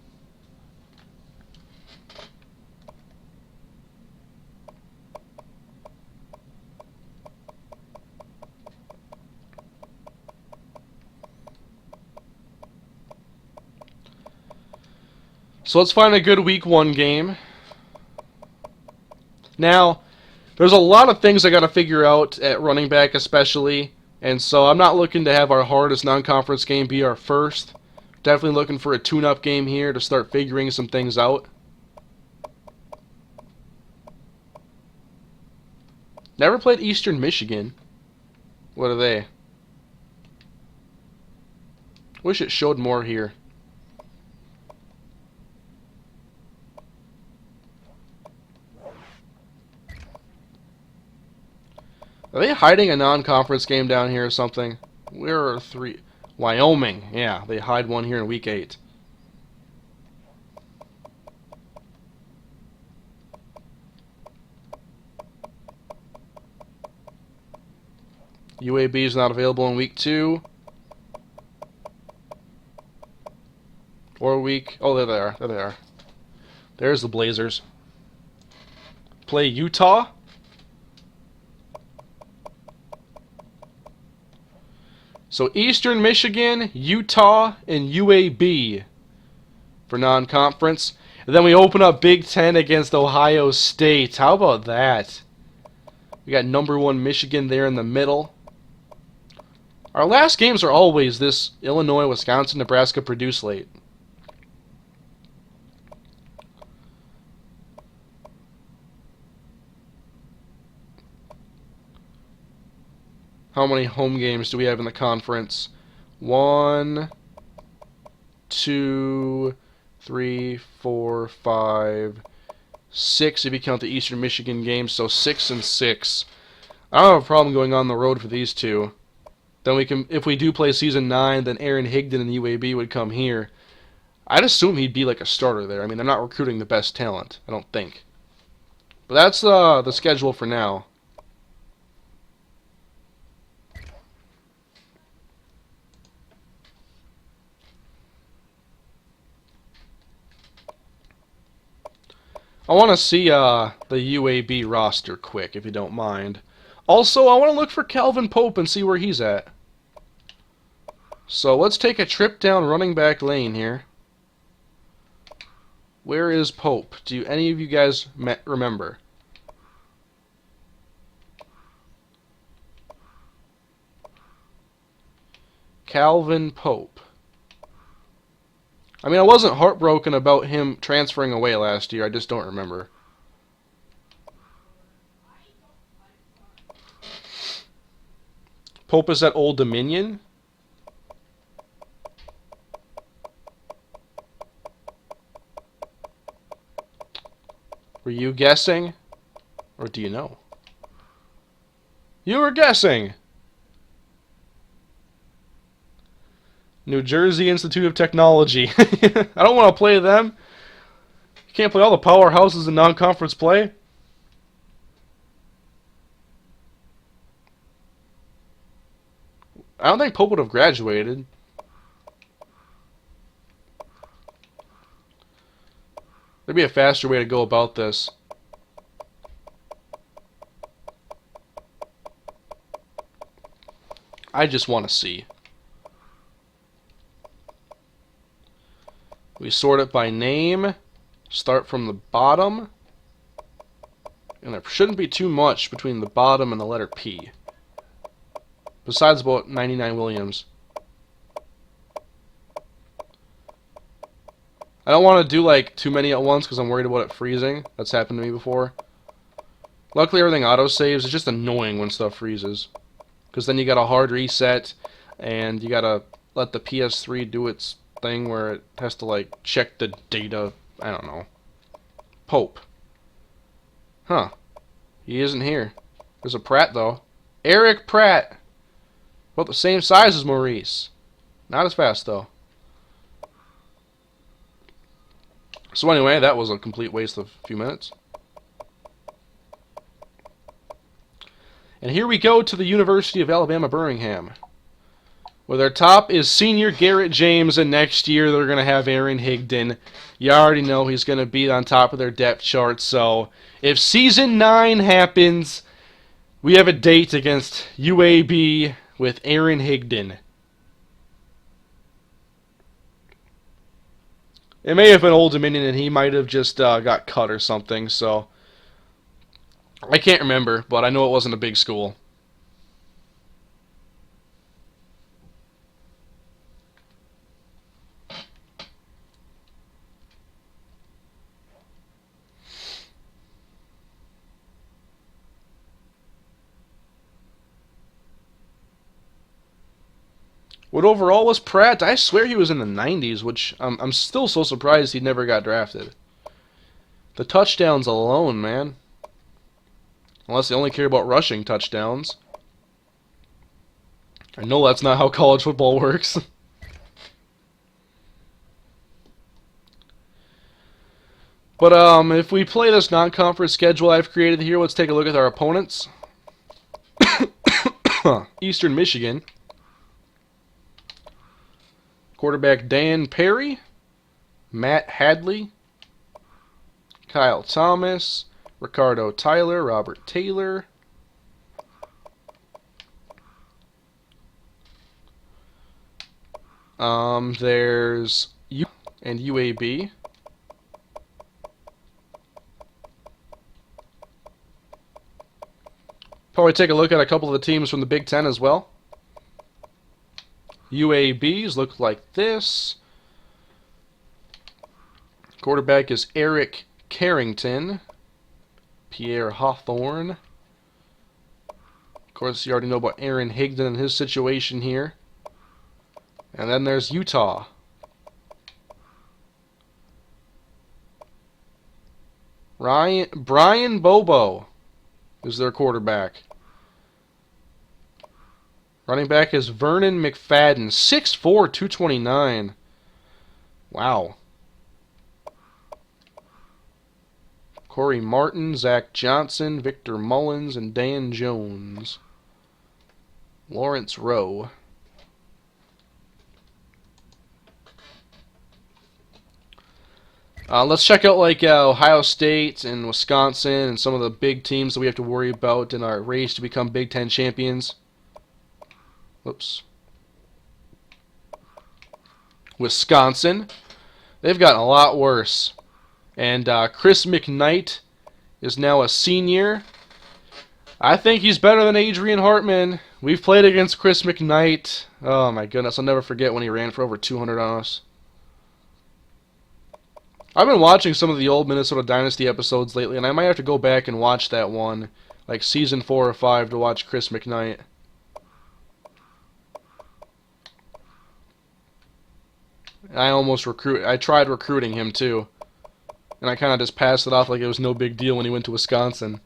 So let's find a good Week 1 game. Now, there's a lot of things I got to figure out at running back especially, and so I'm not looking to have our hardest non-conference game be our first. Definitely looking for a tune-up game here to start figuring some things out. Never played Eastern Michigan. What are they? Wish it showed more here. Are they hiding a non-conference game down here or something? Where are 3? Wyoming. Yeah, they hide one here in week 8. UAB is not available in week 2. Or week... Oh, there they are. There they are. There's the Blazers. Play Utah. So Eastern Michigan, Utah, and UAB for non-conference. And then we open up Big Ten against Ohio State. How about that? We got #1 Michigan there in the middle. Our last games are always this Illinois, Wisconsin, Nebraska, Purdue slate. How many home games do we have in the conference? 1, 2, 3, 4, 5, 6 if you count the Eastern Michigan games, so 6 and 6. I don't have a problem going on the road for these two. Then we can, if we do play season 9, then Aaron Higdon and UAB would come here. I'd assume he'd be like a starter there. I mean, they're not recruiting the best talent, I don't think. But that's the schedule for now. I want to see the UAB roster quick, if you don't mind. Also, I want to look for Calvin Pope and see where he's at. So let's take a trip down running back lane here. Where is Pope? Do any of you guys remember? Calvin Pope. I mean, I wasn't heartbroken about him transferring away last year. I just don't remember. Pope is at Old Dominion. Were you guessing? Or do you know? You were guessing! New Jersey Institute of Technology. I don't want to play them. You can't play all the powerhouses in non-conference play. I don't think Pope would have graduated. There'd be a faster way to go about this. I just want to see. We sort it by name, start from the bottom, and there shouldn't be too much between the bottom and the letter P. Besides about 99 Williams. I don't want to do like too many at once because I'm worried about it freezing. That's happened to me before. Luckily everything auto-saves. It's just annoying when stuff freezes. Because then you got a hard reset and you got to let the PS3 do its thing where it has to like check the data. I don't know. Pope. Huh. He isn't here. There's a Pratt though. Eric Pratt. About the same size as Maurice. Not as fast though. So anyway, that was a complete waste of a few minutes. And here we go to the University of Alabama, Birmingham. Where their top is senior Garrett James, and next year they're going to have Aaron Higdon. You already know he's going to be on top of their depth chart, so if Season 9 happens, we have a date against UAB with Aaron Higdon. It may have been Old Dominion and he might have just got cut or something, so I can't remember, but I know it wasn't a big school. What overall was Pratt? I swear he was in the 90s, which I'm still so surprised he never got drafted. The touchdowns alone, man. Unless they only care about rushing touchdowns. I know that's not how college football works. But if we play this non-conference schedule I've created here, let's take a look at our opponents. Eastern Michigan. Quarterback Dan Perry, Matt Hadley, Kyle Thomas, Ricardo Tyler, Robert Taylor. There's U and UAB. Probably take a look at a couple of the teams from the Big Ten as well. UABs look like this. Quarterback is Eric Carrington. Pierre Hawthorne. Of course, you already know about Aaron Higdon and his situation here. And then there's Utah. Brian Bobo is their quarterback. Running back is Vernon McFadden, 6'4", 229. Wow. Corey Martin, Zach Johnson, Victor Mullins, and Dan Jones. Lawrence Rowe. Let's check out like Ohio State and Wisconsin and some of the big teams that we have to worry about in our race to become Big Ten champions. Whoops. Wisconsin. They've gotten a lot worse. And Chris McKnight is now a senior. I think he's better than Adrian Hartman. We've played against Chris McKnight. Oh my goodness, I'll never forget when he ran for over 200 on us. I've been watching some of the old Minnesota Dynasty episodes lately, and I might have to go back and watch that one, like season 4 or 5, to watch Chris McKnight. I tried recruiting him too, and I kind of just passed it off like it was no big deal when he went to Wisconsin.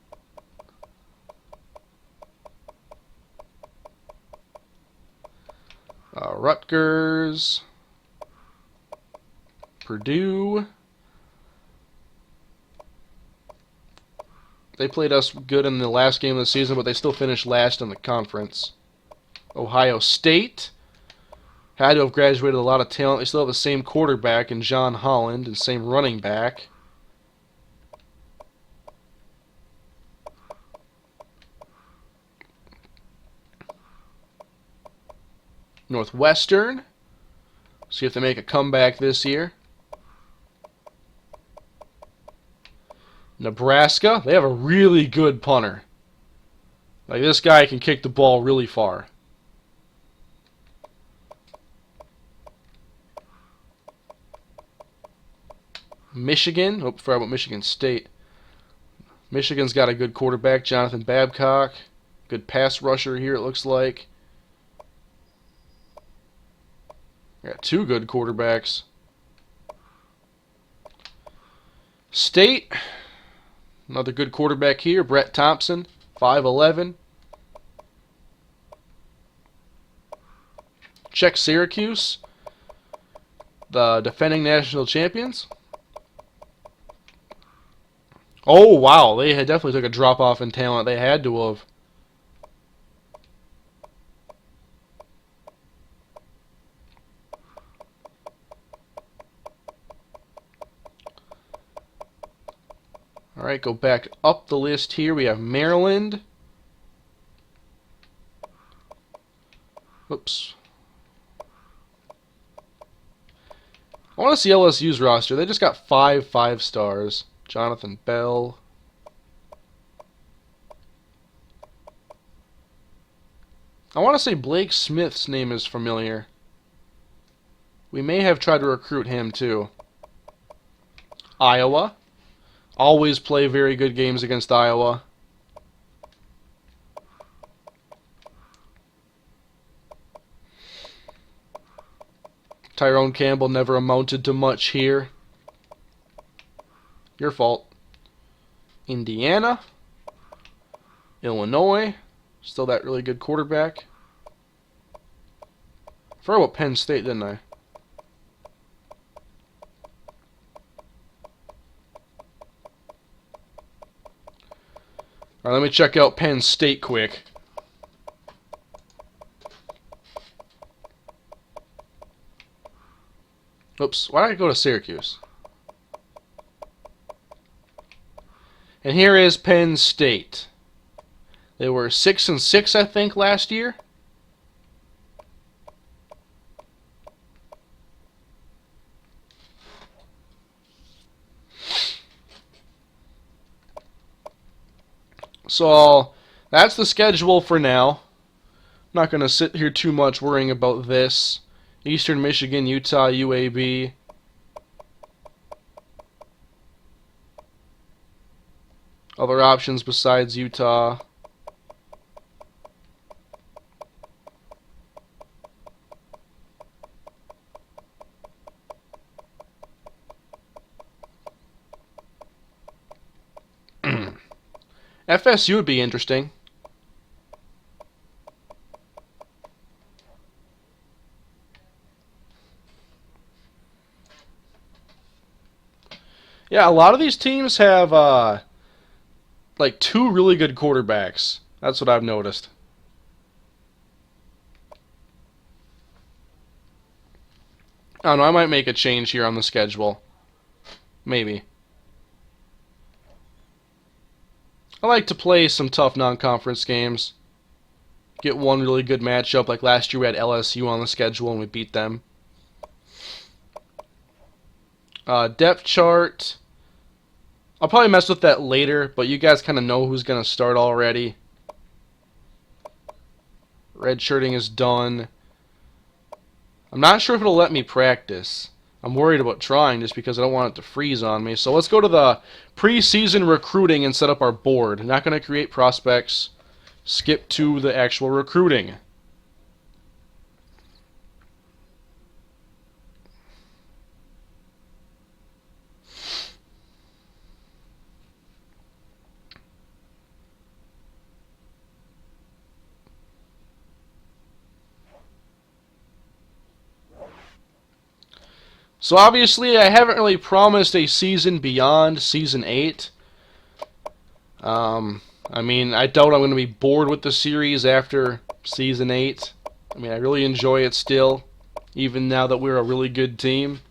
Rutgers, Purdue. They played us good in the last game of the season, but they still finished last in the conference. Ohio State had to have graduated a lot of talent. They still have the same quarterback in John Holland and same running back. Northwestern. See if they make a comeback this year. Nebraska. They have a really good punter. Like, this guy can kick the ball really far. Michigan. Oh, forgot about Michigan State. Michigan's got a good quarterback, Jonathan Babcock. Good pass rusher here, it looks like. Got two good quarterbacks. State. Another good quarterback here, Brett Thompson, 5'11". Check Syracuse, the defending national champions. Oh, wow, they had definitely took a drop-off in talent. They had to have. All right, go back up the list here. We have Maryland. Oops. I want to see LSU's roster. They just got 5 5-stars. Jonathan Bell. I want to say Blake Smith's name is familiar. We may have tried to recruit him too. Iowa. Always play very good games against Iowa. Tyrone Campbell never amounted to much here. Your fault. Indiana. Illinois. Still that really good quarterback. forgot about Penn State, didn't I? Alright, let me check out Penn State quick. Oops, why did I go to Syracuse? And here is Penn State. They were 6-6, I think, last year. So, that's the schedule for now. I'm not going to sit here too much worrying about this. Eastern Michigan, Utah, UAB. Other options besides Utah. FSU would be interesting. Yeah, a lot of these teams have like 2 really good quarterbacks. That's what I've noticed. I don't know, I might make a change here on the schedule. Maybe. I like to play some tough non-conference games. Get one really good matchup, like last year we had LSU on the schedule and we beat them. Depth chart. I'll probably mess with that later, but you guys kind of know who's going to start already. Redshirting is done. I'm not sure if it'll let me practice. I'm worried about trying just because I don't want it to freeze on me. So let's go to the preseason recruiting and set up our board. Not going to create prospects. Skip to the actual recruiting. So obviously I haven't really promised a season beyond Season 8. I mean, I doubt I'm going to be bored with the series after Season 8. I mean, I really enjoy it still, even now that we're a really good team.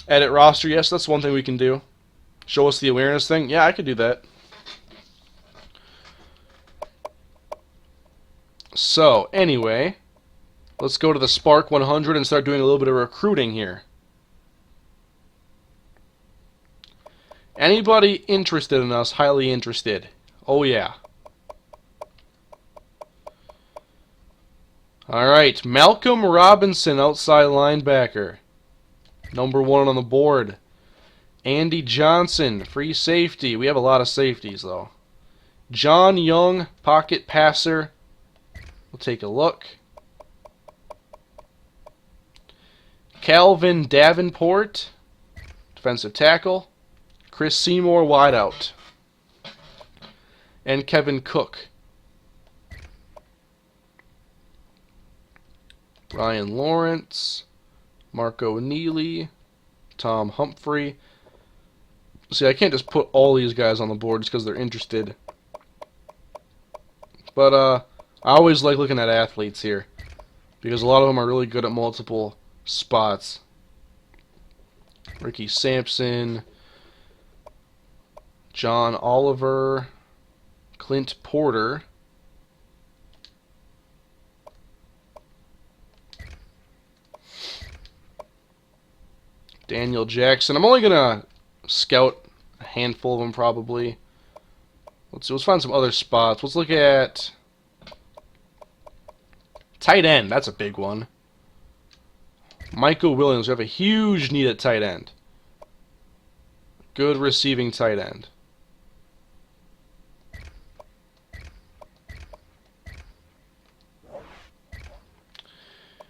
Edit roster, yes, that's one thing we can do. Show us the awareness thing, yeah, I could do that. So, anyway, let's go to the Spark 100 and start doing a little bit of recruiting here. Anybody interested in us? Highly interested. Oh, yeah. Alright, Malcolm Robinson, outside linebacker. Number 1 on the board. Andy Johnson, free safety. We have a lot of safeties, though. John Young, pocket passer. We'll take a look. Calvin Davenport, defensive tackle. Chris Seymour, wideout. And Kevin Cook. Brian Lawrence. Marco Neely. Tom Humphrey. See, I can't just put all these guys on the board just because they're interested. But I always like looking at athletes here, because a lot of them are really good at multiple spots. Ricky Sampson, John Oliver, Clint Porter, Daniel Jackson. I'm only gonna scout a handful of them probably. Let's see, let's find some other spots. Let's look at tight end. That's a big one. Michael Williams. We have a huge need at tight end. Good receiving tight end.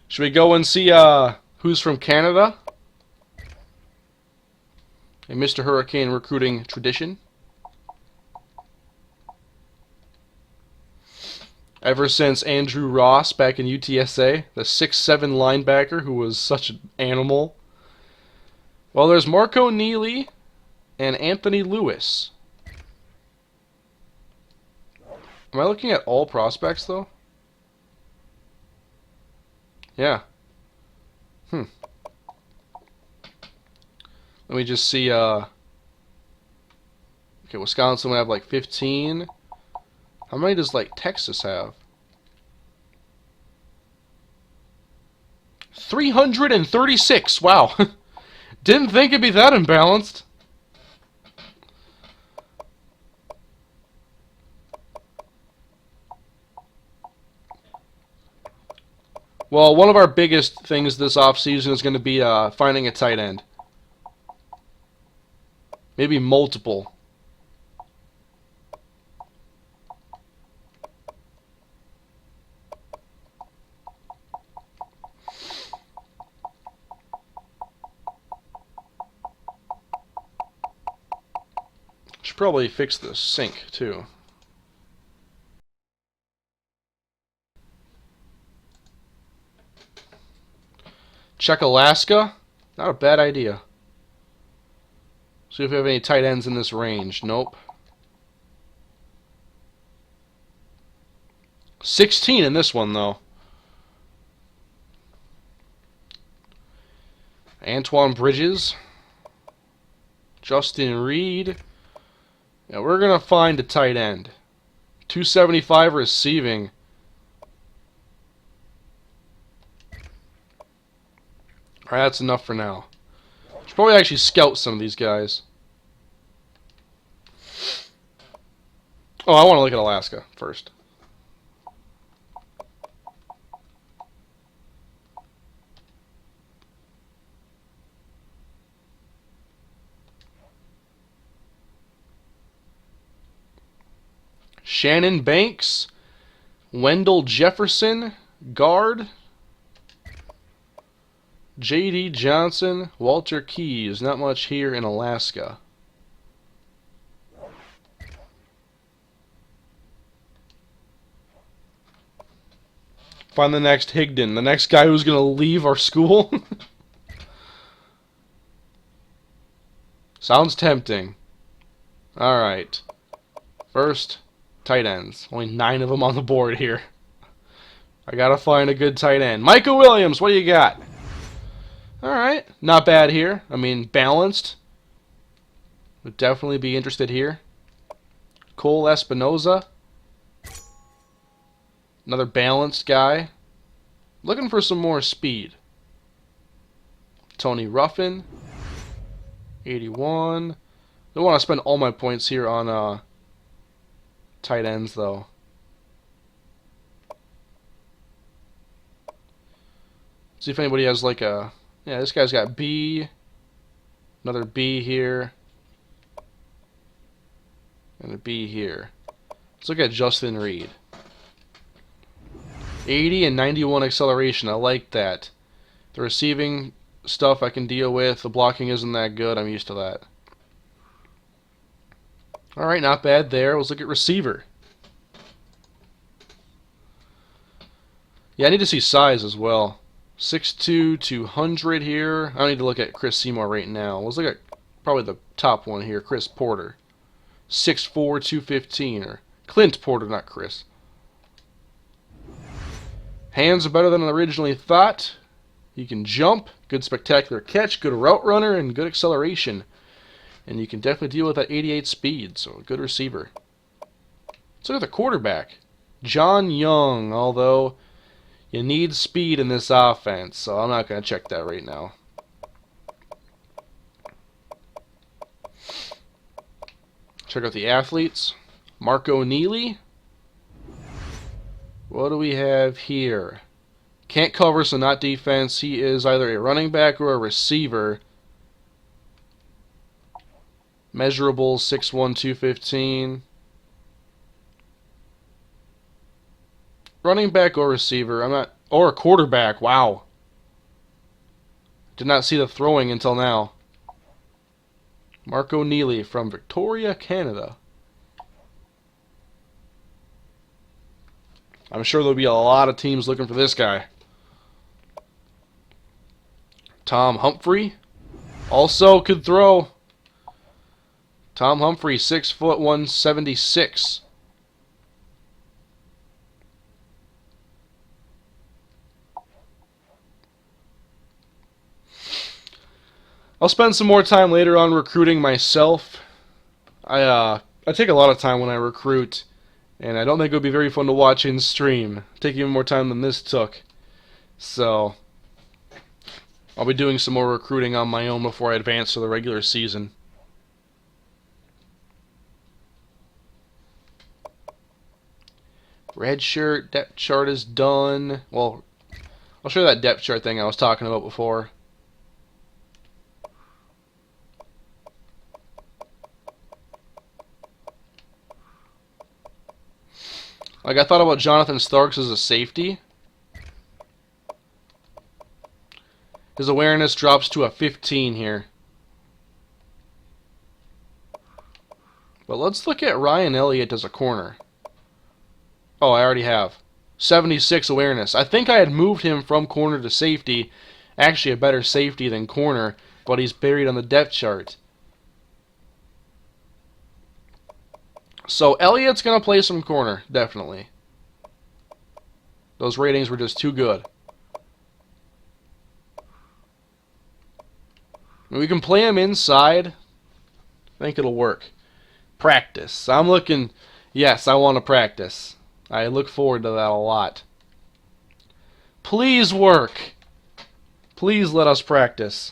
Should we go and see who's from Canada? A MrHurriicane recruiting tradition. Ever since Andrew Ross back in UTSA, the 6'7" linebacker who was such an animal. Well, there's Marco Neely and Anthony Lewis. Am I looking at all prospects, though? Yeah. Let me just see, okay, Wisconsin would have like 15. How many does, like, Texas have? 336! Wow. Didn't think it'd be that imbalanced. Well, one of our biggest things this offseason is going to be finding a tight end. Maybe multiple. Should probably fix the sink, too. Check Alaska. Not a bad idea. See if we have any tight ends in this range. Nope. 16 in this one, though. Antoine Bridges. Justin Reed. Yeah, we're going to find a tight end. 275 receiving. Alright, that's enough for now. Should probably actually scout some of these guys. Oh, I want to look at Alaska first. Shannon Banks, Wendell Jefferson, guard. J.D. Johnson, Walter Keys. Not much here in Alaska. Find the next Higdon, the next guy who's going to leave our school. Sounds tempting. Alright. First, tight ends. Only 9 of them on the board here. I gotta find a good tight end. Micah Williams, what do you got? Alright, not bad here. I mean, balanced. Would definitely be interested here. Cole Espinoza. Another balanced guy. Looking for some more speed. Tony Ruffin. 81. Don't want to spend all my points here on tight ends, though. See if anybody has like a... Yeah, this guy's got B. Another B here. And a B here. Let's look at Justin Reed. 80 and 91 acceleration. I like that. The receiving stuff I can deal with. The blocking isn't that good. I'm used to that. Alright, not bad there. Let's look at receiver. Yeah, I need to see size as well. 6'2", 200 here. I don't need to look at Chris Seymour right now. Let's look at probably the top one here, Chris Porter. 6'4", 215. Or Clint Porter, not Chris. Hands are better than I originally thought. He can jump. Good spectacular catch. Good route runner and good acceleration. And you can definitely deal with that 88 speed. So a good receiver. Let's look at the quarterback. John Young, although... You need speed in this offense, so I'm not going to check that right now. Check out the athletes. Marco Neely. What do we have here? Can't cover, so not defense. He is either a running back or a receiver. Measurable 6'1", 215. Running back or receiver. I'm not... Or a quarterback. Wow. Did not see the throwing until now. Marco Neely from Victoria, Canada. I'm sure there'll be a lot of teams looking for this guy. Tom Humphrey also could throw. Tom Humphrey, 6 foot 176. I'll spend some more time later on recruiting myself. I take a lot of time when I recruit, and I don't think it would be very fun to watch in stream. Take even more time than this took. So I'll be doing some more recruiting on my own before I advance to the regular season. Red shirt depth chart is done. Well, I'll show you that depth chart thing I was talking about before. Like, I thought about Jonathan Starks as a safety. His awareness drops to a 15 here. But let's look at Ryan Elliott as a corner. Oh, I already have. 76 awareness. I think I had moved him from corner to safety. Actually, a better safety than corner, but he's buried on the depth chart. So Elliott's going to play some corner, definitely. Those ratings were just too good. We can play him inside. I think it'll work. Practice. I'm looking... Yes, I want to practice. I look forward to that a lot. Please work. Please let us practice.